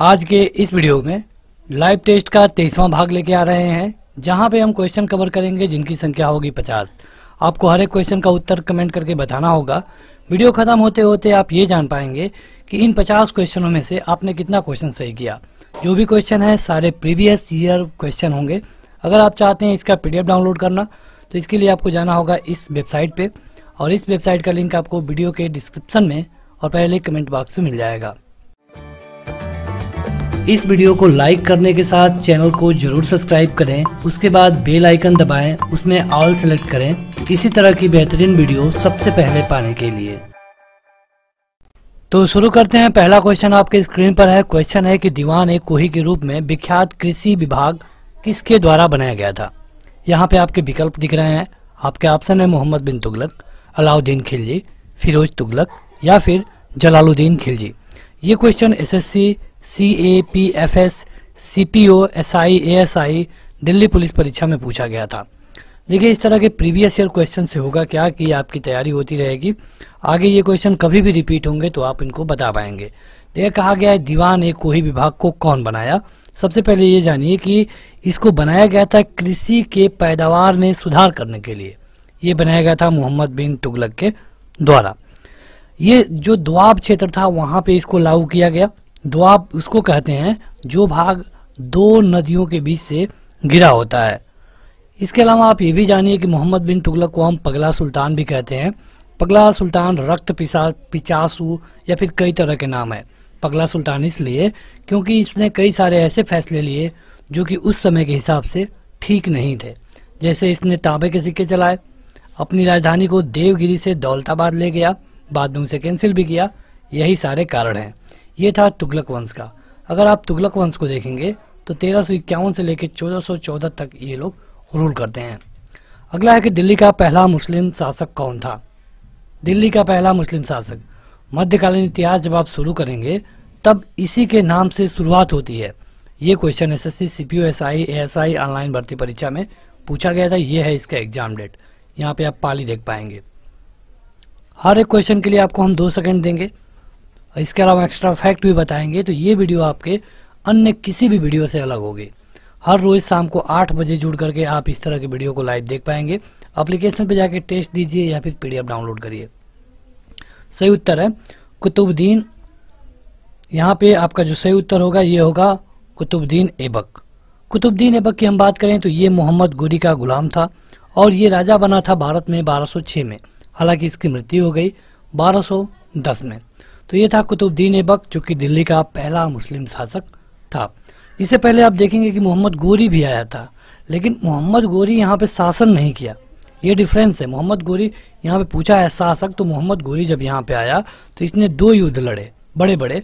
आज के इस वीडियो में लाइव टेस्ट का 23वां भाग लेके आ रहे हैं, जहां पे हम क्वेश्चन कवर करेंगे जिनकी संख्या होगी 50। आपको हर एक क्वेश्चन का उत्तर कमेंट करके बताना होगा। वीडियो खत्म होते होते आप ये जान पाएंगे कि इन 50 क्वेश्चनों में से आपने कितना क्वेश्चन सही किया। जो भी क्वेश्चन है सारे प्रीवियस ईयर क्वेश्चन होंगे। अगर आप चाहते हैं इसका PDF डाउनलोड करना तो इसके लिए आपको जाना होगा इस वेबसाइट पे, और इस वेबसाइट का लिंक आपको वीडियो के डिस्क्रिप्शन में और पहले कमेंट बॉक्स में मिल जाएगा। इस वीडियो को लाइक करने के साथ चैनल को जरूर सब्सक्राइब करें, उसके बाद बेल आइकन दबाएं, उसमें ऑल सेलेक्ट करें इसी तरह की बेहतरीन वीडियो सबसे पहले पाने के लिए। तो शुरू करते हैं। पहला क्वेश्चन आपके स्क्रीन पर है। क्वेश्चन है कि दीवान-ए-कोही के रूप में विख्यात कृषि विभाग किसके द्वारा बनाया गया था। यहाँ पे आपके विकल्प दिख रहे हैं। आपके ऑप्शन है मोहम्मद बिन तुगलक, अलाउद्दीन खिलजी, फिरोज तुगलक या फिर जलालुद्दीन खिलजी। ये question SSC, CAPFS, CPO, SI, ASI, Delhi police परीक्षा में पूछा गया था। देखिए इस तरह के प्रीवियस ईयर क्वेश्चन से होगा क्या कि आपकी तैयारी होती रहेगी। आगे ये क्वेश्चन कभी भी रिपीट होंगे तो आप इनको बता पाएंगे। देखिए कहा गया है दीवान-ए-कोही विभाग को कौन बनाया। सबसे पहले ये जानिए कि इसको बनाया गया था कृषि के पैदावार में सुधार करने के लिए। ये बनाया गया था मोहम्मद बिन तुगलक के द्वारा। ये जो दोआब क्षेत्र था वहाँ पे इसको लागू किया गया। दोआब उसको कहते हैं जो भाग दो नदियों के बीच से घिरा होता है। इसके अलावा आप ये भी जानिए कि मोहम्मद बिन तुगलक को हम पगला सुल्तान भी कहते हैं। पगला सुल्तान, रक्त पिचासू या फिर कई तरह के नाम है। पगला सुल्तान इसलिए क्योंकि इसने कई सारे ऐसे फैसले लिए जो कि उस समय के हिसाब से ठीक नहीं थे। जैसे इसने तांबे के सिक्के चलाए, अपनी राजधानी को देवगिरी से दौलताबाद ले गया, बाद में उसे कैंसिल भी किया। यही सारे कारण हैं। ये था तुगलक वंश का। अगर आप तुगलक वंश को देखेंगे तो 1351 से लेकर 1414 तक ये लोग रूल करते हैं। अगला है कि दिल्ली का पहला मुस्लिम शासक कौन था। दिल्ली का पहला मुस्लिम शासक, मध्यकालीन इतिहास जब आप शुरू करेंगे तब इसी के नाम से शुरुआत होती है। ये question SSC, CPO, SI, ASI online भर्ती परीक्षा में पूछा गया था। ये है इसका एग्जाम डेट। यहाँ पे आप पाली देख पाएंगे। हर एक क्वेश्चन के लिए आपको हम 2 सेकंड देंगे। इसके अलावा एक्स्ट्रा फैक्ट भी बताएंगे। तो ये वीडियो आपके अन्य किसी भी वीडियो से अलग होगी। हर रोज शाम को 8 बजे जुड़ करके आप इस तरह के वीडियो को लाइव देख पाएंगे। एप्लीकेशन पे जाके टेस्ट दीजिए या फिर PDF डाउनलोड करिए। सही उत्तर है कुतुबुद्दीन। यहाँ पे आपका जो सही उत्तर होगा ये होगा कुतुबुद्दीन ऐबक। कुतुबुद्दीन ऐबक की हम बात करें तो ये मोहम्मद गोरी का गुलाम था और ये राजा बना था भारत में 1206 में। हालांकि इसकी मृत्यु हो गई 1210 में। तो ये था कुतुबुद्दीन ऐबक जो कि दिल्ली का पहला मुस्लिम शासक था। इससे पहले आप देखेंगे कि मोहम्मद गोरी भी आया था, लेकिन मोहम्मद गोरी यहाँ पे शासन नहीं किया। ये डिफरेंस है। मोहम्मद गोरी यहाँ पे पूछा है शासक, तो मोहम्मद गोरी जब यहाँ पे आया तो इसने 2 युद्ध लड़े, बड़े बड़े।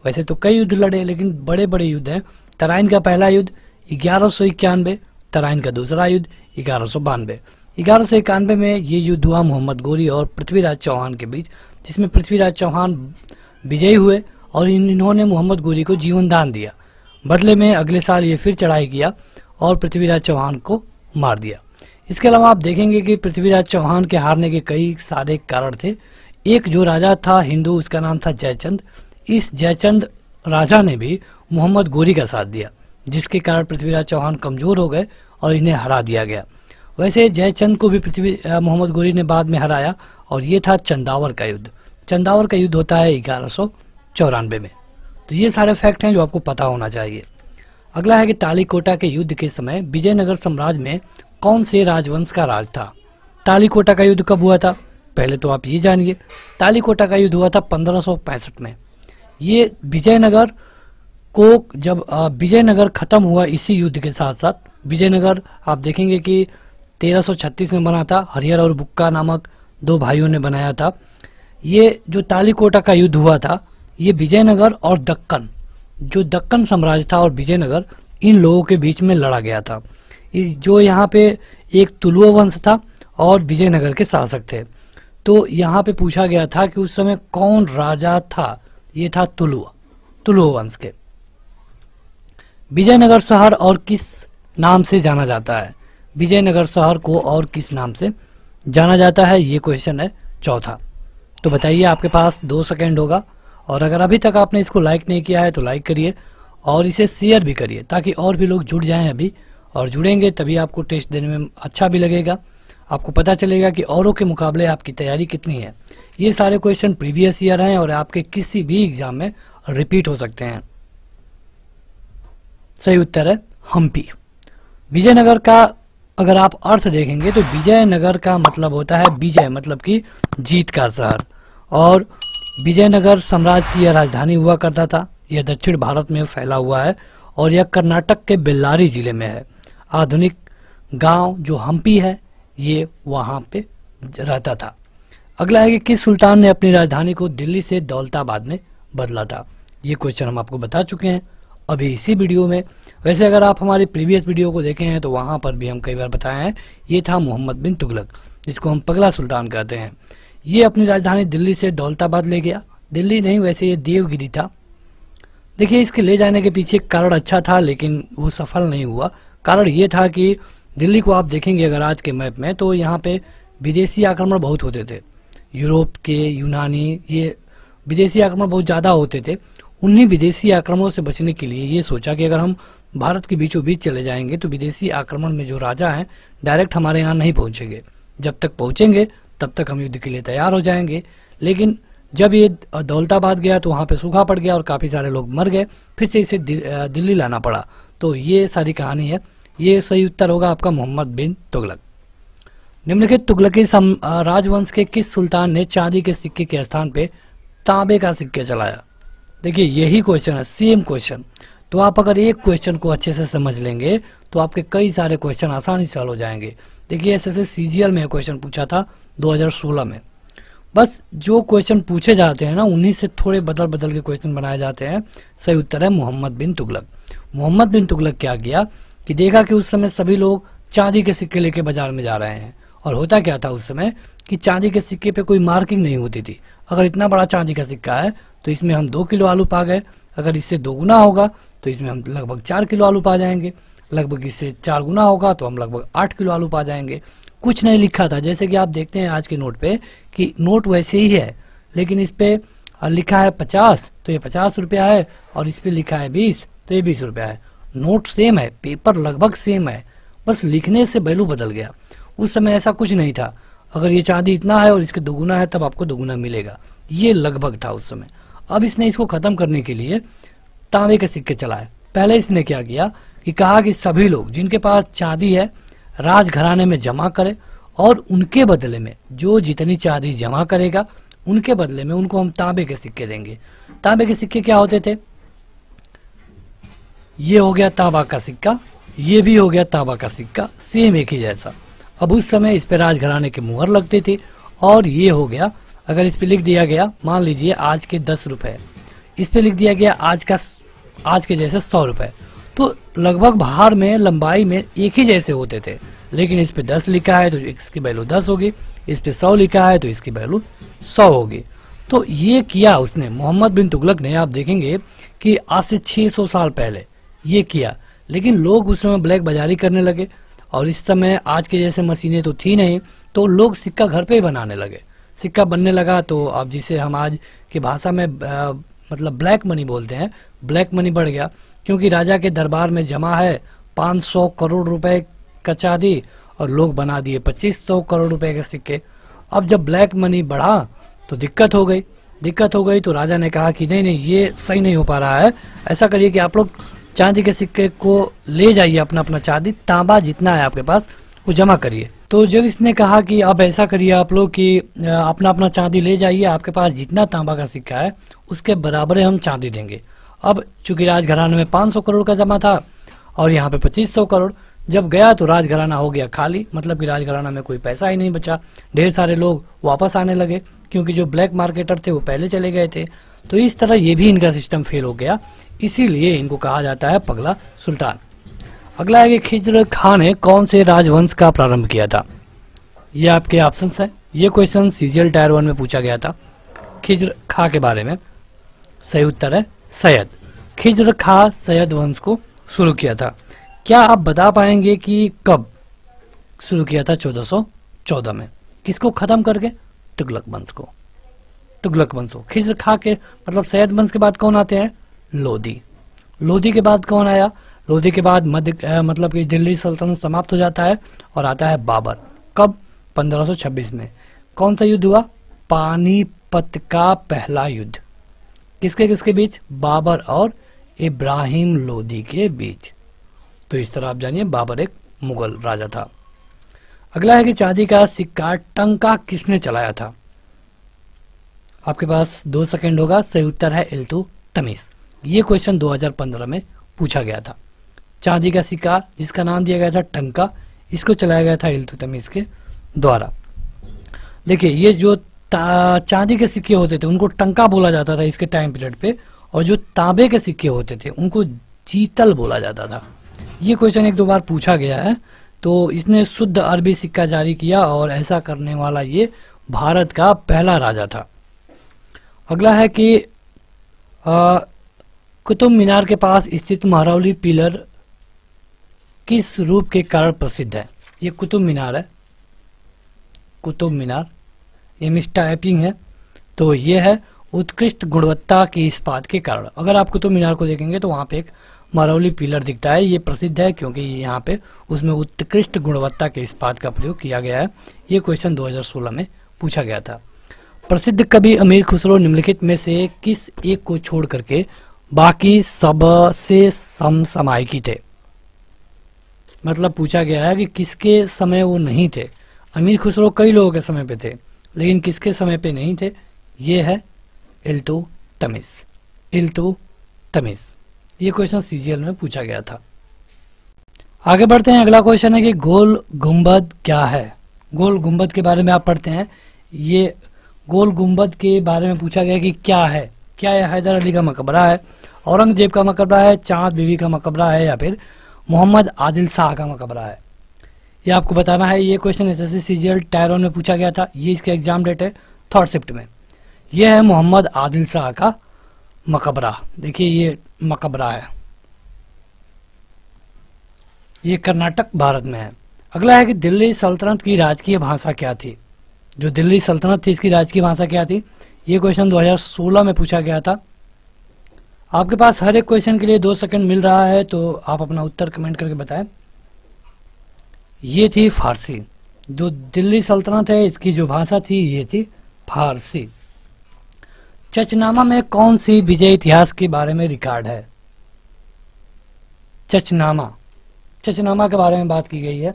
वैसे तो कई युद्ध लड़े लेकिन बड़े बड़े युद्ध हैं। तराइन का पहला युद्ध 1191, तराइन का दूसरा युद्ध 1192। 1191 में ये युद्ध हुआ मोहम्मद गोरी और पृथ्वीराज चौहान के बीच, जिसमें पृथ्वीराज चौहान विजयी हुए और इन्होंने मोहम्मद गोरी को जीवन दान दिया। बदले में अगले साल ये फिर चढ़ाई किया और पृथ्वीराज चौहान को मार दिया। इसके अलावा आप देखेंगे कि पृथ्वीराज चौहान के हारने के कई सारे कारण थे। एक जो राजा था हिंदू, उसका नाम था जयचंद। इस जयचंद राजा ने भी मोहम्मद गोरी का साथ दिया, जिसके कारण पृथ्वीराज चौहान कमजोर हो गए और इन्हें हरा दिया गया। वैसे जयचंद को भी मोहम्मद गोरी ने बाद में हराया और ये था चंदावर का युद्ध। चंदावर का युद्ध होता है 1194 में। तो ये सारे फैक्ट हैं जो आपको पता होना चाहिए। अगला है कि तालीकोटा के युद्ध के समय विजयनगर साम्राज्य में कौन से राजवंश का राज था। तालीकोटा का युद्ध कब हुआ था, पहले तो आप ये जानिए। तालीकोटा का युद्ध हुआ था 1565 में। ये विजयनगर को जब विजयनगर खत्म हुआ, इसी युद्ध के साथ साथ विजयनगर आप देखेंगे कि 1336 में बना था। हरिहर और बुक्का नामक 2 भाइयों ने बनाया था। ये जो तालीकोटा का युद्ध हुआ था ये विजयनगर और दक्कन, जो दक्कन साम्राज्य था और विजयनगर, इन लोगों के बीच में लड़ा गया था। जो यहाँ पे एक तुलुआ वंश था और विजयनगर के शासक थे। तो यहाँ पे पूछा गया था कि उस समय कौन राजा था। ये था तुलुआ वंश के। विजयनगर शहर और किस नाम से जाना जाता है। विजयनगर शहर को और किस नाम से जाना जाता है, ये क्वेश्चन है चौथा। तो बताइए, आपके पास 2 सेकंड होगा। और अगर अभी तक आपने इसको लाइक नहीं किया है तो लाइक करिए और इसे शेयर भी करिए ताकि और भी लोग जुड़ जाएं अभी, और जुड़ेंगे तभी आपको टेस्ट देने में अच्छा भी लगेगा, आपको पता चलेगा कि औरों के मुकाबले आपकी तैयारी कितनी है। ये सारे क्वेश्चन प्रीवियस ईयर हैं और आपके किसी भी एग्जाम में रिपीट हो सकते हैं। सही उत्तर है हम्पी। विजयनगर का अगर आप अर्थ देखेंगे तो विजयनगर का मतलब होता है विजय, मतलब कि जीत का शहर, और विजयनगर साम्राज्य की यह राजधानी हुआ करता था। यह दक्षिण भारत में फैला हुआ है और यह कर्नाटक के बेल्लारी जिले में है। आधुनिक गांव जो हम्पी है ये वहां पे रहता था। अगला है कि किस सुल्तान ने अपनी राजधानी को दिल्ली से दौलताबाद में बदला था। ये क्वेश्चन हम आपको बता चुके हैं अभी इसी वीडियो में। वैसे अगर आप हमारी प्रीवियस वीडियो को देखे हैं तो वहां पर भी हम कई बार बताए हैं। ये था मोहम्मद बिन तुगलक, जिसको हम पगला सुल्तान कहते हैं। ये अपनी राजधानी दिल्ली से दौलताबाद ले गया। दिल्ली नहीं, वैसे ये देवगिरी था। देखिए, इसके ले जाने के पीछे कारण अच्छा था लेकिन वो सफल नहीं हुआ। कारण ये था कि दिल्ली को आप देखेंगे अगर आज के मैप में तो यहाँ पे विदेशी आक्रमण बहुत होते थे। यूरोप के, यूनानी, ये विदेशी आक्रमण बहुत ज़्यादा होते थे। उन्हीं विदेशी आक्रमणों से बचने के लिए ये सोचा कि अगर हम भारत के बीचों बीच चले जाएंगे तो विदेशी आक्रमण में जो राजा हैं डायरेक्ट हमारे यहाँ नहीं पहुँचेंगे। जब तक पहुँचेंगे तब तक हम युद्ध के लिए तैयार हो जाएंगे। लेकिन जब ये दौलताबाद गया तो वहाँ पे सूखा पड़ गया और काफ़ी सारे लोग मर गए। फिर से इसे दिल्ली लाना पड़ा। तो ये सारी कहानी है। ये सही उत्तर होगा आपका मोहम्मद बिन तुगलक। निम्नलिखित तुगलकी राजवंश के किस सुल्तान ने चांदी के सिक्के के स्थान पे तांबे का सिक्के चलाया? देखिए, यही क्वेश्चन है, सेम क्वेश्चन। तो आप अगर एक क्वेश्चन को अच्छे से समझ लेंगे तो आपके कई सारे क्वेश्चन आसानी से हल हो जाएंगे। देखिए, ऐसे सीजीएल में क्वेश्चन पूछा था 2016 में। बस जो क्वेश्चन पूछे जाते हैं ना उन्हीं से थोड़े बदल बदल के क्वेश्चन बनाए जाते हैं। सही उत्तर है मोहम्मद बिन तुगलक। मोहम्मद बिन तुगलक क्या किया कि देखा कि उस समय सभी लोग चांदी के सिक्के लेके बाजार में जा रहे हैं, और होता क्या था उस समय कि चांदी के सिक्के पे कोई मार्किंग नहीं होती थी। अगर इतना बड़ा चांदी का सिक्का है तो इसमें हम 2 किलो आलू पा गए, अगर इससे 2 गुना होगा तो इसमें हम लगभग 4 किलो आलू पा जाएंगे, लगभग इससे 4 गुना होगा तो हम लगभग 8 किलो आलू पा जाएंगे। कुछ नहीं लिखा था। जैसे कि आप देखते हैं आज के नोट पे कि नोट वैसे ही है लेकिन इस पे लिखा है 50 तो ये 50 रुपया है, और इस पे लिखा है 20 तो ये 20 रुपया है। नोट सेम है, पेपर लगभग सेम है, बस लिखने से वैल्यू बदल गया। उस समय ऐसा कुछ नहीं था। अगर ये चांदी इतना है और इसके 2 गुना है तब आपको 2 गुना मिलेगा, ये लगभग था उस समय। अब इसने इसको खत्म करने के लिए तांबे के सिक्के चलाए। पहले इसने क्या किया कि कहा कि सभी लोग जिनके पास चांदी है राजघराने में जमा करे, और उनके बदले में जो जितनी चांदी जमा करेगा उनके बदले में उनको हम तांबे के सिक्के देंगे। तांबे के सिक्के क्या होते थे? ये हो गया तांबा का सिक्का, ये भी हो गया तांबा का सिक्का, सेम एक ही जैसा। अब उस समय इस पे राजघराने के मुहर लगते थे। और ये हो गया, अगर इस पे लिख दिया गया, मान लीजिए आज के 10 रुपए, इस पे लिख दिया गया आज के जैसे 100 रुपए, तो लगभग बाहर में लंबाई में एक ही जैसे होते थे। लेकिन इस पे 10 लिखा है तो इसकी वैल्यू 10 होगी, इस पे 100 लिखा है तो इसकी वैल्यू 100 होगी। तो ये किया उसने, मोहम्मद बिन तुगलक ने। आप देखेंगे कि आज से 600 साल पहले ये किया, लेकिन लोग उस समय ब्लैक बाजारी करने लगे, और इस समय आज के जैसे मशीनें तो थी नहीं, तो लोग सिक्का घर पे ही बनाने लगे। सिक्का बनने लगा तो अब जिसे हम आज की भाषा में मतलब ब्लैक मनी बोलते हैं, ब्लैक मनी बढ़ गया, क्योंकि राजा के दरबार में जमा है 500 करोड़ रुपए का चांदी और लोग बना दिए 2500 करोड़ रुपए के सिक्के। अब जब ब्लैक मनी बढ़ा तो दिक्कत हो गई तो राजा ने कहा कि नहीं ये सही नहीं हो पा रहा है, ऐसा करिए कि आप लोग चांदी के सिक्के को ले जाइए, अपना अपना चांदी तांबा जितना है आपके पास वो जमा करिए। तो जब इसने कहा कि अब ऐसा करिए आप लोग कि अपना अपना चांदी ले जाइए, आपके पास जितना तांबा का सिक्का है उसके बराबर हम चांदी देंगे। अब चूंकि राजघराने में 500 करोड़ का जमा था और यहाँ पे 2500 करोड़, जब गया तो राजघराना हो गया खाली, मतलब कि राजघराना में कोई पैसा ही नहीं बचा। ढेर सारे लोग वापस आने लगे क्योंकि जो ब्लैक मार्केटर थे वो पहले चले गए थे। तो इस तरह ये भी इनका सिस्टम फेल हो गया, इसीलिए इनको कहा जाता है पगला सुल्तान। अगला है कि खिज्र खां ने कौन से राजवंश का प्रारंभ किया था? ये आपके ऑप्शंस है। ये क्वेश्चन सीजीएल टायर 1 में पूछा गया था खिज्र खां के बारे में। सही उत्तर है सैयद। खिज्र खां सैयद वंश को शुरू किया था। क्या आप बता पाएंगे कि कब शुरू किया था? 1414 में। किसको खत्म करके? तुगलक वंश को। तुगलक वंश को। खिज्र खां के मतलब सैयद वंश के बाद कौन आते हैं? लोदी। लोधी के बाद कौन आया? लोधी के बाद मतलब कि दिल्ली सल्तनत समाप्त हो जाता है और आता है बाबर। कब? 1526 में। कौन सा युद्ध हुआ? पानीपत का पहला युद्ध। किसके किसके बीच? बाबर और इब्राहिम लोधी के बीच। तो इस तरह आप जानिए बाबर एक मुगल राजा था। अगला है कि चांदी का सिक्का टंका किसने चलाया था? आपके पास 2 सेकंड होगा। सही उत्तर है इल्तुतमिश। ये क्वेश्चन 2015 में पूछा गया था। चांदी का सिक्का जिसका नाम दिया गया था टंका, इसको चलाया गया था इल्तुतमिश के द्वारा। देखिए ये जो चांदी के सिक्के होते थे उनको टंका बोला जाता था इसके टाइम पीरियड पे, और जो तांबे के सिक्के होते थे उनको जीतल बोला जाता था। ये क्वेश्चन 1-2 बार पूछा गया है। तो इसने शुद्ध अरबी सिक्का जारी किया और ऐसा करने वाला ये भारत का पहला राजा था। अगला है कि कुतुब मीनार के पास स्थित महरौली पिलर किस रूप के कारण प्रसिद्ध है? ये कुतुब मीनार है, कुतुब मीनार, ये मिसटाइपिंग है। तो ये है उत्कृष्ट गुणवत्ता की इस्पात के कारण। अगर आप कुतुब मीनार को देखेंगे तो वहाँ पे एक महरौली पिलर दिखता है। ये प्रसिद्ध है क्योंकि यहाँ पे उसमें उत्कृष्ट गुणवत्ता के इस्पात का प्रयोग किया गया है। ये क्वेश्चन 2016 में पूछा गया था। प्रसिद्ध कवि अमीर खुसरो निम्नलिखित में से किस एक को छोड़ करके बाकी सब से समसामयिकी थे? मतलब पूछा गया है कि किसके समय वो नहीं थे। अमीर खुसरो कई लोगों के समय पे थे लेकिन किसके समय पे नहीं थे? ये है इल्तुतमिश। इल्तुतमिश। ये क्वेश्चन सीजीएल में पूछा गया था। आगे बढ़ते हैं। अगला क्वेश्चन है कि गोल गुंबद क्या है? गोल गुंबद के बारे में आप पढ़ते हैं। ये गोल गुंबद के बारे में पूछा गया कि क्या है? क्या यह हैदर अली का मकबरा है, औरंगजेब का मकबरा है, चांद बीवी का मकबरा है, या फिर मोहम्मद आदिल शाह का मकबरा है? ये आपको बताना है। ये क्वेश्चन एसएससी सीजीएल टायरोन में पूछा गया था। ये इसका एग्जाम डेट है 3rd शिफ्ट में। यह है मोहम्मद आदिल शाह का मकबरा। देखिए ये मकबरा है, ये कर्नाटक भारत में है। अगला है कि दिल्ली सल्तनत की राजकीय भाषा क्या थी? जो दिल्ली सल्तनत थी इसकी राजकीय भाषा क्या थी? ये क्वेश्चन 2016 में पूछा गया था। आपके पास हर एक क्वेश्चन के लिए 2 सेकंड मिल रहा है, तो आप अपना उत्तर कमेंट करके बताएं। ये थी फारसी। जो दिल्ली सल्तनत है इसकी जो भाषा थी ये थी फारसी। चचनामा में कौन सी विजय इतिहास के बारे में रिकॉर्ड है? चचनामा, चचनामा के बारे में बात की गई है।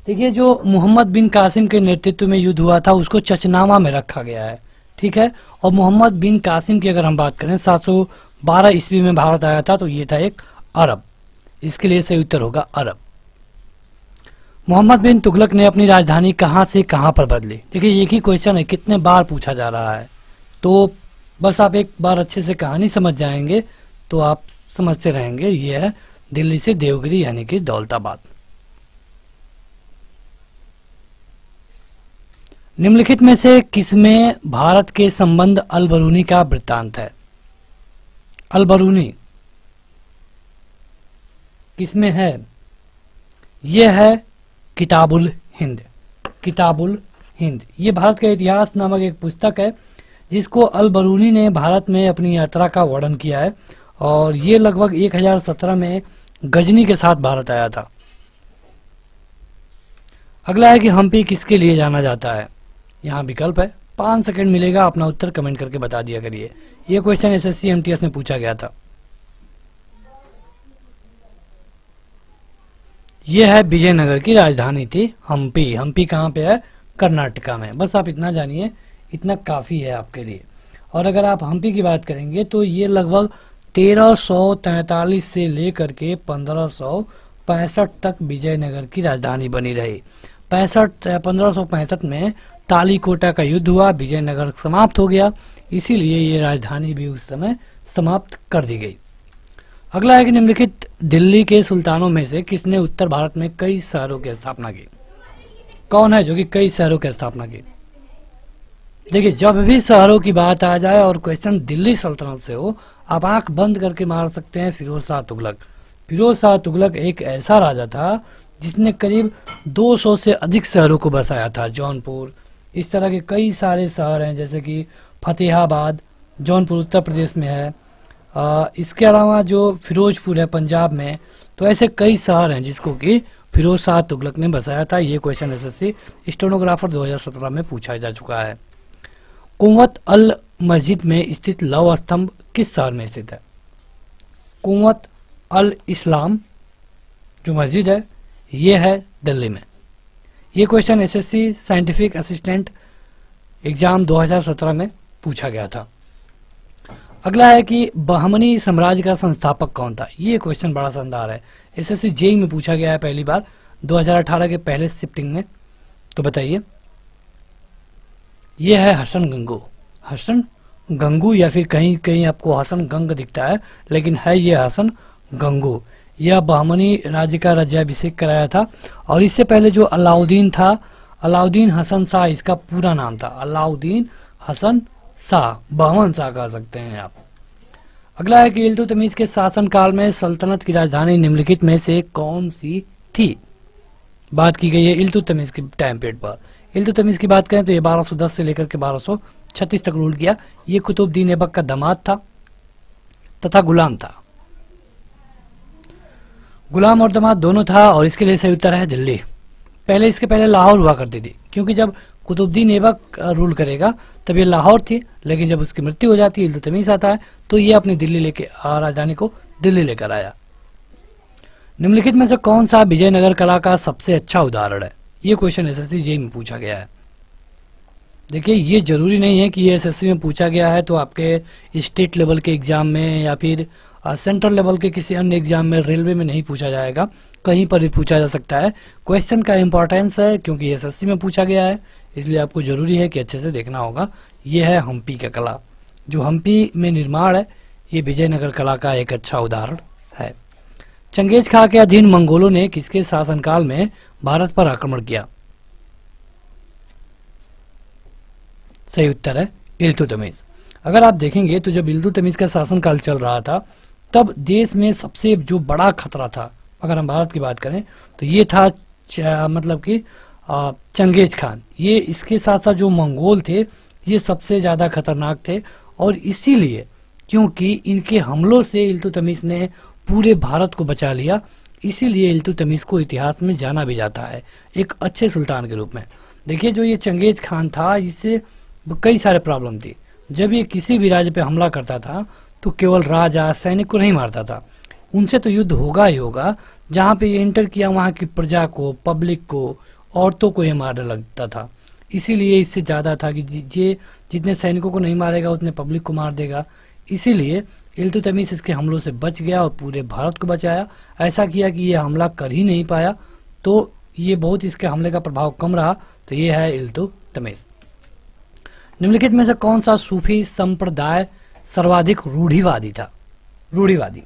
देखिए जो मोहम्मद बिन कासिम के नेतृत्व में युद्ध हुआ था उसको चचनामा में रखा गया है, ठीक है। और मोहम्मद बिन कासिम की अगर हम बात करें 712 ईस्वी में भारत आया था, तो ये था एक अरब। इसके लिए सही उत्तर होगा अरब। मोहम्मद बिन तुगलक ने अपनी राजधानी कहां से कहां पर बदली? देखिए एक ही क्वेश्चन है, कितने बार पूछा जा रहा है, तो बस आप एक बार अच्छे से कहानी समझ जाएंगे तो आप समझते रहेंगे। ये है दिल्ली से देवगिरी यानी कि दौलताबाद। निम्नलिखित में से किसमें भारत के संबंध अल बरूनी का वृत्तांत है? अल बरूनी किसमें है? यह है किताबुल हिंद। किताबुल हिंद ये भारत का इतिहास नामक एक पुस्तक है जिसको अल बरूनी ने भारत में अपनी यात्रा का वर्णन किया है, और ये लगभग 1017 में गजनी के साथ भारत आया था। अगला है कि हम्पी किसके लिए जाना जाता है? यहाँ विकल्प है, 5 सेकंड मिलेगा, अपना उत्तर कमेंट करके बता दिया करिए। ये क्वेश्चन एसएससी एमटीएस में पूछा गया था। यह है विजयनगर की राजधानी थी हम्पी। हम्पी कहाँ पे है? कर्नाटका में। बस आप इतना जानिए, इतना काफी है आपके लिए। और अगर आप हम्पी की बात करेंगे तो ये लगभग 1343 से लेकर के 1565 तक विजयनगर की राजधानी बनी रही। 1565 में तालीकोटा का युद्ध हुआ, विजयनगर समाप्त हो गया, इसीलिए ये राजधानी भी उस समय समाप्त कर दी गई। अगला है कि निम्नलिखित दिल्ली के सुल्तानों में से किसने उत्तर भारत में कई शहरों की स्थापना की? कौन है जो कि कई शहरों की स्थापना की? देखिए जब भी शहरों की बात आ जाए और क्वेश्चन दिल्ली सल्तनत से हो, आप आंख बंद करके मार सकते हैं फिरोज शाह तुगलक। फिरोज शाह तुगलक एक ऐसा राजा था जिसने करीब 200 से अधिक शहरों को बसाया था। जौनपुर, इस तरह के कई सारे शहर हैं जैसे कि फतेहाबाद, जौनपुर उत्तर प्रदेश में है। इसके अलावा जो फिरोजपुर है पंजाब में, तो ऐसे कई शहर हैं जिसको कि फिरोज शाह तुगलक ने बसाया था। ये क्वेश्चन एसएससी स्टेनोग्राफर 2017 में पूछा जा चुका है। कुंवत अल मस्जिद में स्थित लौह स्तंभ किस शहर में स्थित है? कुंवत अल इस्लाम जो मस्जिद है ये है दिल्ली में। ये question SSC scientific assistant exam 2017 में पूछा गया था। अगला है कि बहमनी साम्राज्य का संस्थापक कौन था? ये क्वेश्चन बड़ा शानदार है, एसएससी जेईई में पूछा गया है पहली बार 2018 के पहले शिफ्टिंग में। तो बताइए, ये है हसन गंगू। हसन गंगू या फिर कहीं कहीं आपको हसन गंग दिखता है, लेकिन है ये हसन गंगू। यह बहमनी राज्य का राज्याभिषेक कराया था। और इससे पहले जो अलाउद्दीन था, अलाउद्दीन हसन शाह इसका पूरा नाम था, अलाउद्दीन हसन शाह, बहमन शाह कह सकते हैं आप। अगला है कि इल्तुतमिश के शासनकाल में सल्तनत की राजधानी निम्नलिखित में से कौन सी थी? बात की गई है इल्तुतमिश के टाइम पीरियड पर। इल्तुतमिश की बात करें तो ये 1210 से लेकर के 1236 तक रूल किया। ये कुतुबुद्दीन ऐबक का दामाद था तथा गुलाम था। गुलाम और दामाद दोनों था और इसके लिए सही उत्तर है दिल्ली। पहले इसके पहले लाहौर हुआ करती थी, क्योंकि जब कुतुबुद्दीन ऐबक रूल करेगा तब ये लाहौर थी, लेकिन जब उसकी मृत्यु हो जाती है, इल्तुतमिश आता है, तो ये अपनी दिल्ली लेके राजधानी को दिल्ली लेकर आया। निम्नलिखित में से कौन सा विजयनगर कला का सबसे अच्छा उदाहरण है? ये क्वेश्चन एसएससी जेईई में पूछा गया है। देखिए, ये जरूरी नहीं है कि ये एसएससी में पूछा गया है तो आपके स्टेट लेवल के एग्जाम में या फिर सेंट्रल लेवल के किसी अन्य एग्जाम में, रेलवे में नहीं पूछा जाएगा, कहीं पर भी पूछा जा सकता है। क्वेश्चन का इंपॉर्टेंस है क्योंकि एसएससी में पूछा गया है, इसलिए आपको जरूरी है कि अच्छे से देखना होगा। ये है हम्पी का कला। जो हम्पी में निर्माण है ये विजयनगर कला का एक अच्छा उदाहरण है। चंगेज खां के अधीन मंगोलों ने किसके शासनकाल में भारत पर आक्रमण किया? सही उत्तर है इल्तुतमिश। अगर आप देखेंगे तो जब इल्तुतमिश का शासनकाल चल रहा था तब देश में सबसे जो बड़ा खतरा था, अगर हम भारत की बात करें तो ये था मतलब कि चंगेज खान। ये इसके साथ साथ जो मंगोल थे ये सबसे ज़्यादा खतरनाक थे, और इसीलिए क्योंकि इनके हमलों से इल्तुतमिश ने पूरे भारत को बचा लिया, इसीलिए इल्तुतमिश को इतिहास में जाना भी जाता है एक अच्छे सुल्तान के रूप में। देखिए, जो ये चंगेज खान था इससे कई सारे प्रॉब्लम थी। जब ये किसी भी राज्य पे हमला करता था तो केवल राजा सैनिक को नहीं मारता था, उनसे तो युद्ध होगा ही होगा। जहाँ पे ये एंटर किया वहाँ की प्रजा को, पब्लिक को, औरतों को ये मारने लगता था। इसीलिए इससे ज़्यादा था कि ये जितने सैनिकों को नहीं मारेगा उतने पब्लिक को मार देगा। इसीलिए इल्तुतमिश इसके हमलों से बच गया और पूरे भारत को बचाया। ऐसा किया कि ये हमला कर ही नहीं पाया, तो ये बहुत इसके हमले का प्रभाव कम रहा। तो ये है इल्तुतमिश। निम्नलिखित में से कौन सा सूफी संप्रदाय सर्वाधिक रूढ़िवादी था? रूढ़िवादी,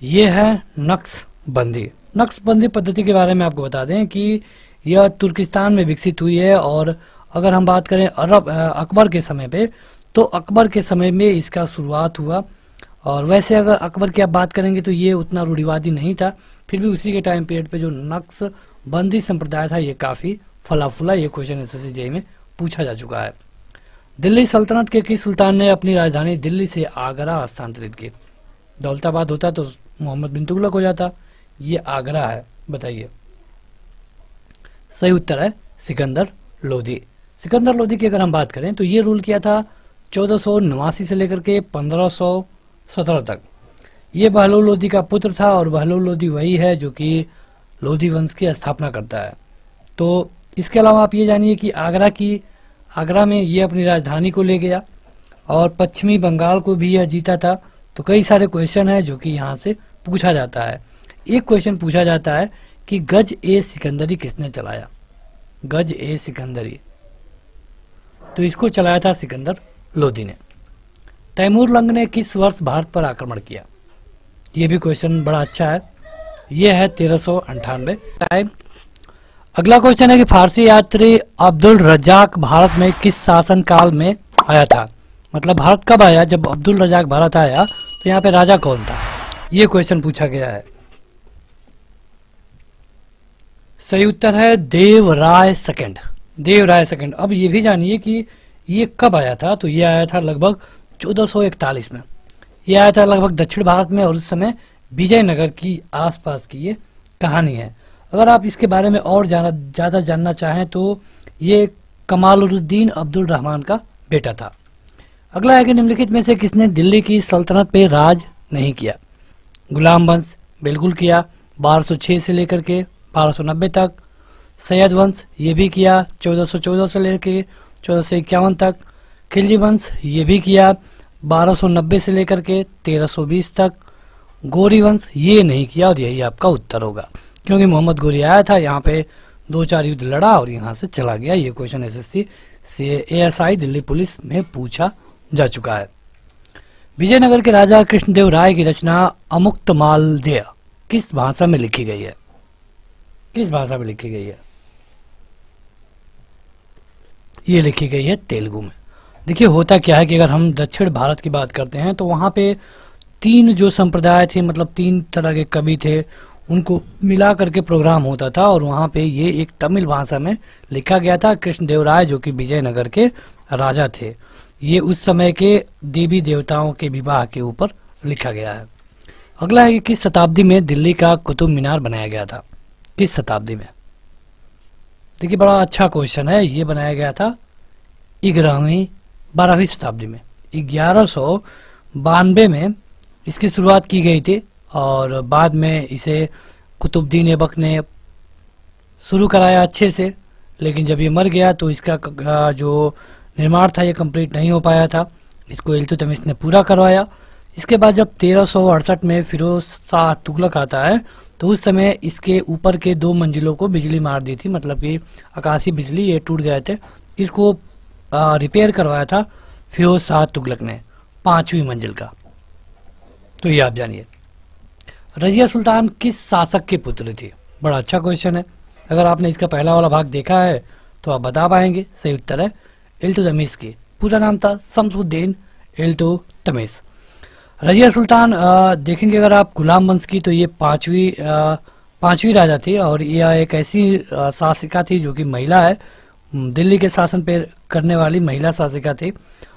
ये है नक्शबंदी। नक्शबंदी पद्धति के बारे में आपको बता दें कि यह तुर्किस्तान में विकसित हुई है। और अगर हम बात करें अकबर के समय पे, तो अकबर के समय में इसका शुरुआत हुआ। और वैसे अगर अकबर की आप बात करेंगे तो ये उतना रूढ़िवादी नहीं था, फिर भी उसी के टाइम पीरियड पे जो नक्शबंदी संप्रदाय था ये काफ़ी फला फूला। ये क्वेश्चन एसएससी जेईई में पूछा जा चुका है। दिल्ली सल्तनत के किस सुल्तान ने अपनी राजधानी दिल्ली से आगरा हस्तांतरित की? दौलताबाद होता तो मोहम्मद बिन तुगलक हो जाता, ये आगरा है। बताइए, सही उत्तर है सिकंदर लोदी। सिकंदर लोदी की अगर हम बात करें तो ये रूल किया था 1489 से लेकर के 1517 तक। ये बहलोल लोदी का पुत्र था और बहलोल लोदी वही है जो कि लोदी वंश की स्थापना करता है। तो इसके अलावा आप ये जानिए कि आगरा में ये अपनी राजधानी को ले गया और पश्चिमी बंगाल को भी यह जीता था। तो कई सारे क्वेश्चन है जो कि यहाँ से पूछा जाता है। एक क्वेश्चन पूछा जाता है कि गज ए सिकंदरी किसने चलाया? गज ए सिकंदरी, तो इसको चलाया था सिकंदर लोदी ने। तैमूर लंग ने किस वर्ष भारत पर आक्रमण किया? ये भी क्वेश्चन बड़ा अच्छा है। ये है 1398 टाइम। अगला क्वेश्चन है कि फारसी यात्री अब्दुल रजाक भारत में किस शासन काल में आया था? मतलब भारत कब आया? जब अब्दुल रजाक भारत आया तो यहाँ पे राजा कौन था? ये क्वेश्चन पूछा गया है। सही उत्तर है देवराय सेकंड। देवराय सेकंड। अब ये भी जानिए कि ये कब आया था, तो ये आया था लगभग 1441 में। ये आया था लगभग दक्षिण भारत में, और उस समय विजयनगर की आसपास की ये कहानी है। अगर आप इसके बारे में और ज़्यादा जानना चाहें तो ये कमालुद्दीन अब्दुल रहमान का बेटा था। अगला है कि निम्नलिखित में से किसने दिल्ली की सल्तनत पे राज नहीं किया? गुलाम वंश बिल्कुल किया, 1206 से लेकर के 1290 तक। सैयद वंश ये भी किया, 1414 से लेकर 1451 तक। खिलजी वंश ये भी किया, 1290 से लेकर के 1320 तक। गोरी वंश ये नहीं किया, और यही आपका उत्तर होगा, क्योंकि मोहम्मद गोरी आया था यहाँ पे, 2-4 युद्ध लड़ा और यहाँ से चला गया। ये क्वेश्चन एसएससी से ASI दिल्ली पुलिस में पूछा जा चुका है। विजयनगर के राजा कृष्णदेव राय की रचना अमुक्तमाल्यद किस भाषा में लिखी गई है? किस भाषा में लिखी गई है? ये लिखी गई है तेलुगु में। देखिए होता क्या है कि अगर हम दक्षिण भारत की बात करते हैं तो वहाँ पे 3 जो संप्रदाय थे, मतलब 3 तरह के कवि थे, उनको मिला करके प्रोग्राम होता था, और वहाँ पे ये एक तमिल भाषा में लिखा गया था। कृष्णदेव राय जो कि विजयनगर के राजा थे, ये उस समय के देवी देवताओं के विवाह के ऊपर लिखा गया है। अगला है कि किस शताब्दी में दिल्ली का कुतुब मीनार बनाया गया था? किस शताब्दी में? देखिए बड़ा अच्छा क्वेश्चन है। ये बनाया गया था 12वीं शताब्दी में। 1192 में इसकी शुरुआत की गई थी, और बाद में इसे कुतुबुद्दीन ऐबक ने शुरू कराया अच्छे से, लेकिन जब ये मर गया तो इसका जो निर्माण था ये कंप्लीट नहीं हो पाया था। इसको इल्तुतमिश ने पूरा करवाया। इसके बाद जब 1368 में फिरोज शाह तुगलक आता है, तो उस समय इसके ऊपर के 2 मंजिलों को बिजली मार दी थी, मतलब कि आकाशीय बिजली, ये टूट गए थे। इसको रिपेयर करवाया था फिरोज शाह तुगलक ने, 5वीं मंजिल का। तो ये आप जानिए। रजिया सुल्तान किस शासक के पुत्र थी? बड़ा अच्छा क्वेश्चन है। अगर आपने इसका पहला वाला भाग देखा है तो आप बता पाएंगे। सही उत्तर है इल्तुतमिश की। पूरा नाम था शम्सुद्दीन इल्तुतमिश। रजिया सुल्तान देखेंगे अगर आप गुलाम वंश की, तो ये 5वीं राजा थी, और यह एक ऐसी शासिका थी जो कि महिला है, दिल्ली के शासन पे करने वाली महिला शासिका थी,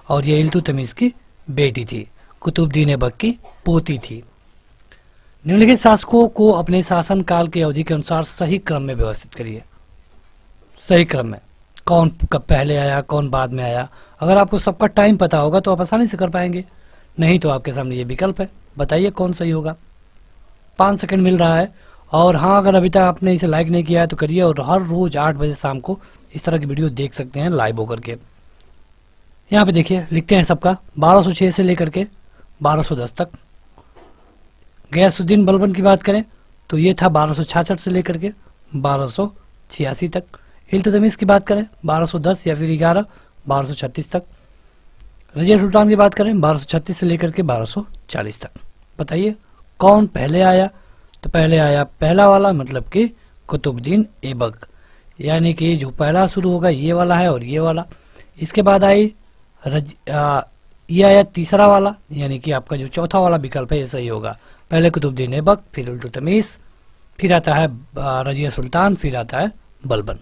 और ये इल्तुतमिश की बेटी थी, कुतुबुद्दीन ऐबक की पोती थी। निम्नलिखित शासकों को अपने शासन काल की अवधि के अनुसार सही क्रम में व्यवस्थित करिए। सही क्रम में कौन कब पहले आया, कौन बाद में आया? अगर आपको सबका टाइम पता होगा तो आप आसानी से कर पाएंगे, नहीं तो आपके सामने ये विकल्प है, बताइए कौन सही होगा। 5 सेकंड मिल रहा है। और हाँ, अगर अभी तक आपने इसे लाइक नहीं किया है तो करिए, और हर रोज 8 बजे शाम को इस तरह की वीडियो देख सकते हैं लाइव होकर के। यहाँ पे देखिए लिखते हैं सबका, 1206 से लेकर के 1210 तक। गयासुद्दीन बलबन की बात करें तो ये था 1266 से लेकर के 1286 तक। इल्तुतमिश की बात करें 1210 या फिर 1236 तक। रजिया सुल्तान की बात करें 1236 से लेकर के 1240 तक। बताइए कौन पहले आया? तो पहले आया पहला वाला, मतलब कि कुतुबुद्दीन ऐबक, यानी कि जो पहला शुरू होगा ये वाला है और ये वाला। इसके बाद आई ये आया तीसरा वाला, यानी कि आपका जो चौथा वाला विकल्प है ये सही होगा। पहले कुतुबुद्दीन ऐबक, फिर इल्तुतमिश, फिर आता है रजिया सुल्तान, फिर आता है बलबन।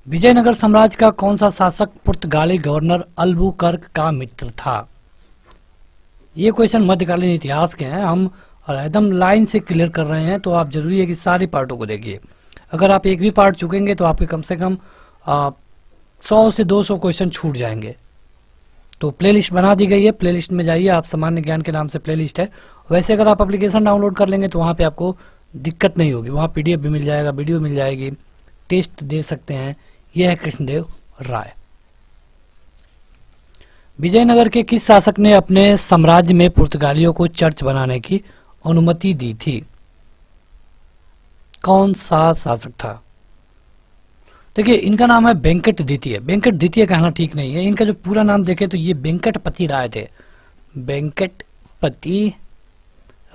विजयनगर साम्राज्य का कौन सा शासक पुर्तगाली गवर्नर अल्बुकर्क का मित्र था? ये क्वेश्चन मध्यकालीन इतिहास के हैं, हम एकदम लाइन से क्लियर कर रहे हैं, तो आप जरूरी है कि सारी पार्टों को देखिए। अगर आप एक भी पार्ट चुकेंगे तो आपके कम से कम 100 से 200 क्वेश्चन छूट जाएंगे। तो प्लेलिस्ट बना दी गई है, प्लेलिस्ट में जाइए आप, सामान्य ज्ञान के नाम से प्लेलिस्ट है। वैसे अगर आप एप्लीकेशन डाउनलोड कर लेंगे तो वहाँ पे आपको दिक्कत नहीं होगी, वहाँ PDF भी मिल जाएगा, वीडियो मिल जाएगी, टेस्ट दे सकते हैं। यह है कृष्णदेव राय। विजयनगर के किस शासक ने अपने साम्राज्य में पुर्तगालियों को चर्च बनाने की अनुमति दी थी? कौन सा शासक था? देखिए इनका नाम है वेंकट द्वितीय। वेंकट द्वितीय कहना ठीक नहीं है, इनका जो पूरा नाम देखें तो ये वेंकटपति राय थे। वेंकटपति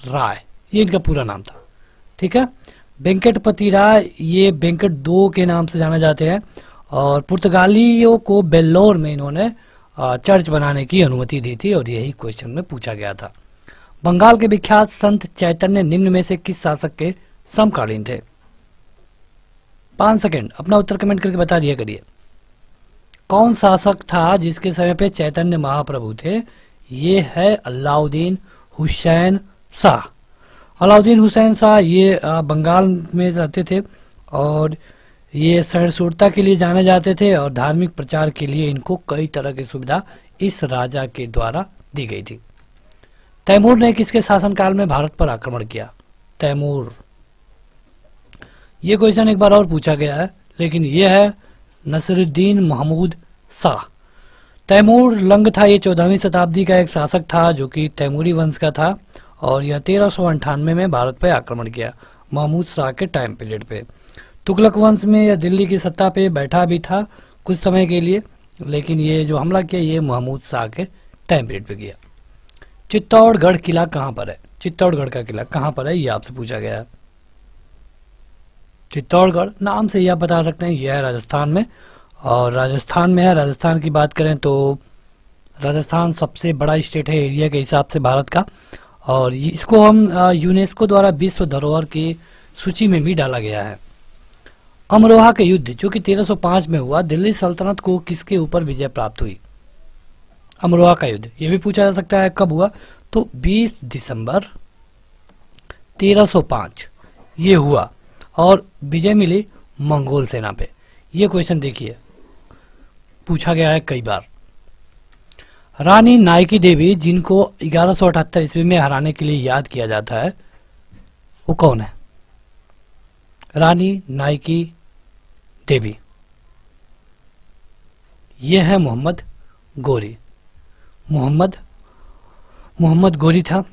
राय ये इनका पूरा नाम था, ठीक है। वेंकटपति राय ये वेंकट 2 के नाम से जाने जाते हैं, और पुर्तगालियों को बेल्लोर में इन्होंने चर्च बनाने की अनुमति दी थी, और यही क्वेश्चन में पूछा गया था। बंगाल के विख्यात संत चैतन्य निम्न में से किस शासक के समकालीन थे? 5 सेकंड, अपना उत्तर कमेंट करके बता दिया करिए। कौन शासक था जिसके समय पे चैतन्य महाप्रभु थे? ये है अलाउद्दीन हुसैन शाह। अलाउद्दीन हुसैन शाह ये बंगाल में रहते थे और ये सहिष्णुता के लिए जाने जाते थे और धार्मिक प्रचार के लिए इनको कई तरह की सुविधा इस राजा के द्वारा दी गई थी। तैमूर ने किसके शासनकाल में भारत पर आक्रमण किया? तैमूर। ये क्वेश्चन एक बार और पूछा गया है, लेकिन ये है नसीरुद्दीन महमूद शाह। तैमूर लंग था, ये 14वीं शताब्दी का एक शासक था जो कि तैमूरी वंश का था और यह 1398 में भारत पर आक्रमण किया महमूद शाह के टाइम पीरियड पे। तुगलक वंश में यह दिल्ली की सत्ता पे बैठा भी था कुछ समय के लिए, लेकिन ये जो हमला किया ये महमूद शाह के टाइम पीरियड पे किया। चित्तौड़गढ़ किला कहाँ पर है? चित्तौड़गढ़ का किला कहाँ पर है ये आपसे पूछा गया है। चित्तौड़गढ़ नाम से ही आप बता सकते हैं, यह है राजस्थान में और राजस्थान में है। राजस्थान की बात करें तो राजस्थान सबसे बड़ा स्टेट है एरिया के हिसाब से भारत का और इसको हम यूनेस्को द्वारा विश्व धरोहर की सूची में भी डाला गया है। अमरोहा के युद्ध जो कि 1305 में हुआ, दिल्ली सल्तनत को किसके ऊपर विजय प्राप्त हुई? अमरोहा का युद्ध ये भी पूछा जा सकता है कब हुआ, तो 20 दिसंबर 1305 ये हुआ और विजय मिली मंगोल सेना पे। ये क्वेश्चन देखिए पूछा गया है कई बार। रानी नाइकी देवी जिनको 1178 ईस्वी में हराने के लिए याद किया जाता है वो कौन है? रानी नाइकी देवी ये है मोहम्मद गोरी। मोहम्मद गोरी था।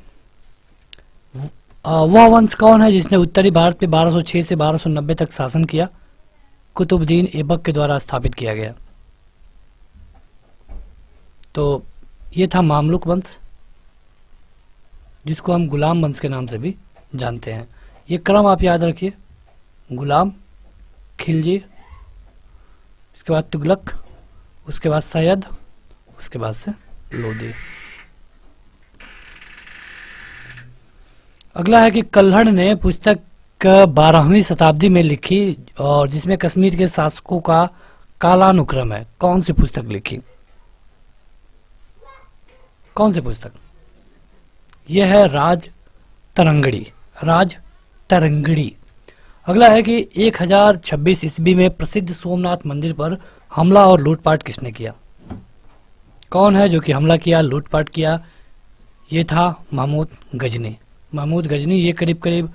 वह वंश कौन है जिसने उत्तरी भारत पे 1206 से 1290 तक शासन किया? कुतुबुद्दीन ऐबक के द्वारा स्थापित किया गया। तो ये था मामलुक वंश जिसको हम गुलाम वंश के नाम से भी जानते हैं। ये क्रम आप याद रखिए, गुलाम, खिलजी, इसके बाद तुगलक, उसके बाद सैयद, उसके बाद से लोधी। अगला है कि कल्हड़ ने पुस्तक 12वीं शताब्दी में लिखी और जिसमें कश्मीर के शासकों का कालानुक्रम है। कौन सी पुस्तक लिखी? कौन सी पुस्तक? यह है राज तरंगड़ी। राज तरंगड़ी। अगला है कि 1026 ईस्वी में प्रसिद्ध सोमनाथ मंदिर पर हमला और लूटपाट किसने किया? कौन है जो कि हमला किया, लूटपाट किया? ये था महमूद गजनी। महमूद गजनी ये करीब करीब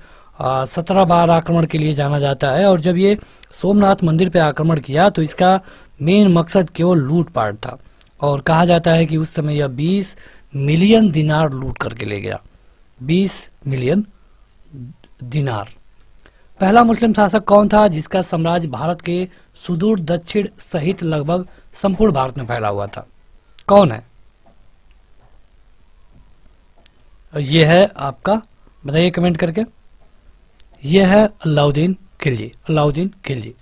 17 बार आक्रमण के लिए जाना जाता है और जब ये सोमनाथ मंदिर पे आक्रमण किया तो इसका मेन मकसद केवल लूटपाट था और कहा जाता है कि उस समय यह 20 मिलियन दिनार लूट करके ले गया। 20 मिलियन दिनार। पहला मुस्लिम शासक कौन था जिसका साम्राज्य भारत के सुदूर दक्षिण सहित लगभग संपूर्ण भारत में फैला हुआ था? कौन है? यह है आपका, बताइए कमेंट करके। यह है अलाउद्दीन खिलजी। अलाउद्दीन खिलजी।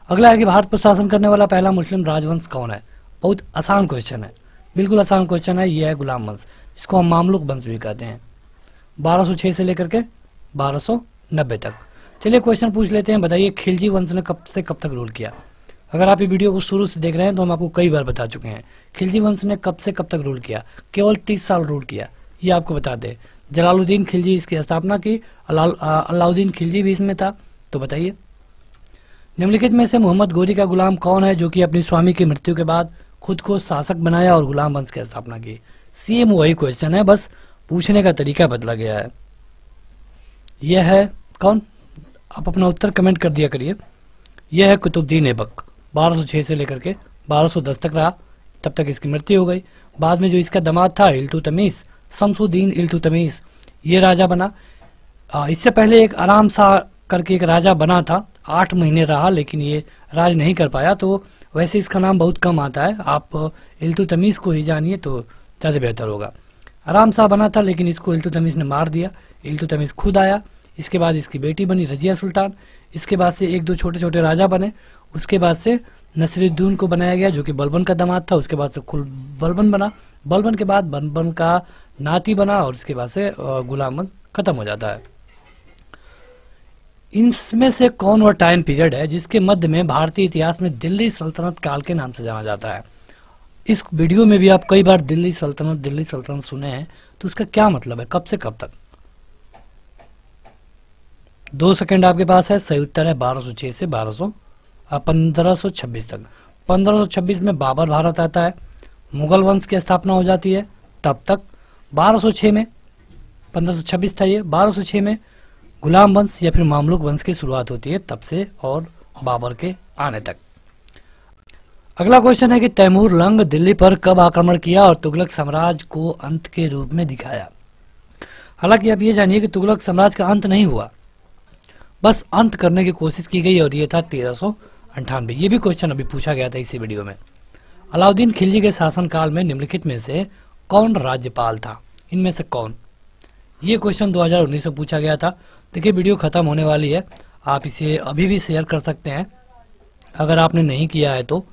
अगला है कि भारत पर शासन करने वाला पहला मुस्लिम राजवंश कौन है? बहुत आसान क्वेश्चन है, बिल्कुल आसान क्वेश्चन है। यह है गुलाम वंश, इसको हम मामलुक वंश भी कहते हैं। 1206 से लेकर के 1290 तक। चलिए क्वेश्चन पूछ लेते हैं। बताइए खिलजी वंश ने कब से कब तक रूल किया? अगर आप ये वीडियो को शुरू से देख रहे हैं तो हम आपको कई बार बता चुके हैं। खिलजी वंश ने कब से कब तक रूल किया? केवल 30 साल रूल किया, ये आपको बता दें। जलालुद्दीन खिलजी इसकी स्थापना की, अलाउद्दीन खिलजी भी इसमें था। तो बताइए निम्नलिखित में से मोहम्मद गोरी का गुलाम कौन है जो कि अपनी स्वामी की मृत्यु के बाद खुद को शासक बनाया और गुलाम वंश की स्थापना की? सेम वही क्वेश्चन है, बस पूछने का तरीका बदला गया है। यह है कौन? आप अपना उत्तर कमेंट कर दिया करिए। यह है कुतुबुद्दीन ऐबक। 1206 से लेकर के 1210 तक रहा, तब तक इसकी मृत्यु हो गई। बाद में जो इसका दामाद था इल्तुतमिश, शमसुद्दीन इल्तुतमिश, ये राजा बना। इससे पहले एक आराम शाह करके एक राजा बना था, 8 महीने रहा, लेकिन ये राज नहीं कर पाया। तो वैसे इसका नाम बहुत कम आता है, आप इल्तुतमिश को ही जानिए तो ज़्यादा बेहतर होगा। आराम शाह बना था लेकिन इसको इल्तुतमिश ने मार दिया। इल्तुतमिश खुद आया, इसके बाद इसकी बेटी बनी रजिया सुल्तान। इसके बाद से एक दो छोटे छोटे राजा बने। उसके बाद से नसीरुद्दीन को बनाया गया जो कि बलबन का दामाद था। उसके बाद से खुद बलबन बना। बलबन के बाद बलबन का नाती बना और उसके बाद से गुलाम वंश खत्म हो जाता है। इनमें से कौन वह टाइम पीरियड है जिसके मध्य में भारतीय इतिहास में दिल्ली सल्तनत काल के नाम से जाना जाता है? इस वीडियो में भी आप कई बार दिल्ली सल्तनत सुने हैं, तो उसका क्या मतलब है, कब से कब तक? 2 सेकंड आपके पास है। सही उत्तर है 1206 से 1526 तक। 1526 में बाबर भारत आता है, मुगल वंश की स्थापना हो जाती है। तब तक 1206 में, 1526 था ये, 1206 में गुलाम वंश या फिर मामलुक वंश की शुरुआत होती है तब से, और बाबर के आने तक। अगला क्वेश्चन है कि तैमूर लंग दिल्ली पर कब आक्रमण किया और तुगलक साम्राज्य को अंत के रूप में दिखाया? हालांकि आप ये जानिए कि तुगलक साम्राज्य का अंत नहीं हुआ, बस अंत करने की कोशिश की गई, और ये था 1398। ये भी क्वेश्चन अभी पूछा गया था इसी वीडियो में। अलाउद्दीन खिलजी के शासनकाल में निम्नलिखित में से कौन राज्यपाल था? इनमें से कौन? ये क्वेश्चन 2019 में पूछा गया था। देखिए वीडियो खत्म होने वाली है, आप इसे अभी भी शेयर कर सकते हैं अगर आपने नहीं किया है तो,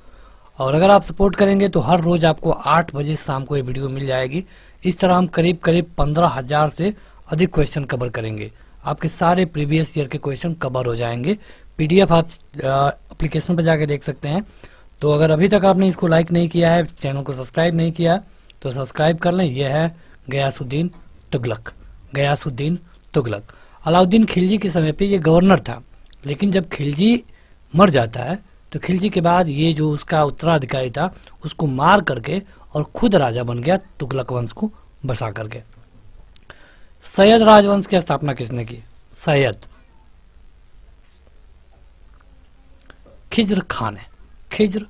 और अगर आप सपोर्ट करेंगे तो हर रोज आपको 8 बजे शाम को ये वीडियो मिल जाएगी। इस तरह हम करीब 15,000 से अधिक क्वेश्चन कवर करेंगे, आपके सारे प्रीवियस ईयर के क्वेश्चन कवर हो जाएंगे। पीडीएफ आप एप्लीकेशन पर जाके देख सकते हैं। तो अगर अभी तक आपने इसको लाइक नहीं किया है, चैनल को सब्सक्राइब नहीं किया तो सब्सक्राइब कर लें। यह है गयासुद्दीन तुगलक। गयासुद्दीन तुगलक अलाउद्दीन खिलजी के समय पे ये गवर्नर था, लेकिन जब खिलजी मर जाता है तो खिलजी के बाद ये जो उसका उत्तराधिकारी था उसको मार करके और खुद राजा बन गया, तुगलक वंश को बसा करके। सैयद राजवंश की स्थापना किसने की? सैयद खिज्र खान है। खिज्र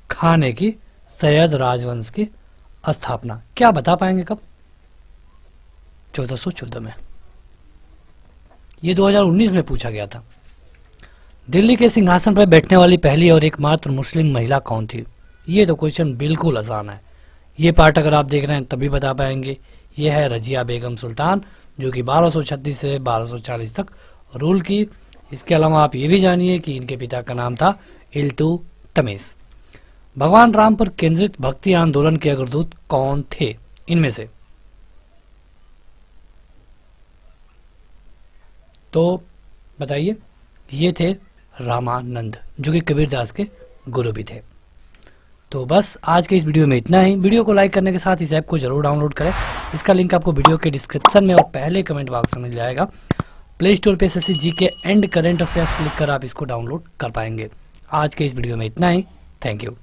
खान ने की सैयद राजवंश की स्थापना। क्या बता पाएंगे कब? 1414 में। ये 2019 में पूछा गया था। दिल्ली के सिंहासन पर बैठने वाली पहली और एकमात्र मुस्लिम महिला कौन थी? ये तो क्वेश्चन बिल्कुल आसान है, ये पार्ट अगर आप देख रहे हैं तभी बता पाएंगे। ये है रजिया बेगम सुल्तान, जो कि 1236 से 1240 तक रूल की। इसके अलावा आप ये भी जानिए कि इनके पिता का नाम था इल्तुतमिश। भगवान राम पर केंद्रित भक्ति आंदोलन के अग्रदूत कौन थे? इनमें से तो बताइए। ये थे रामानंद, जो कि कबीरदास के गुरु भी थे। तो बस आज के इस वीडियो में इतना ही। वीडियो को लाइक करने के साथ इस ऐप को जरूर डाउनलोड करें। इसका लिंक आपको वीडियो के डिस्क्रिप्शन में और पहले कमेंट बॉक्स में मिल जाएगा। प्ले स्टोर पे SSC GK and current affairs लिखकर आप इसको डाउनलोड कर पाएंगे। आज के इस वीडियो में इतना ही। Thank you.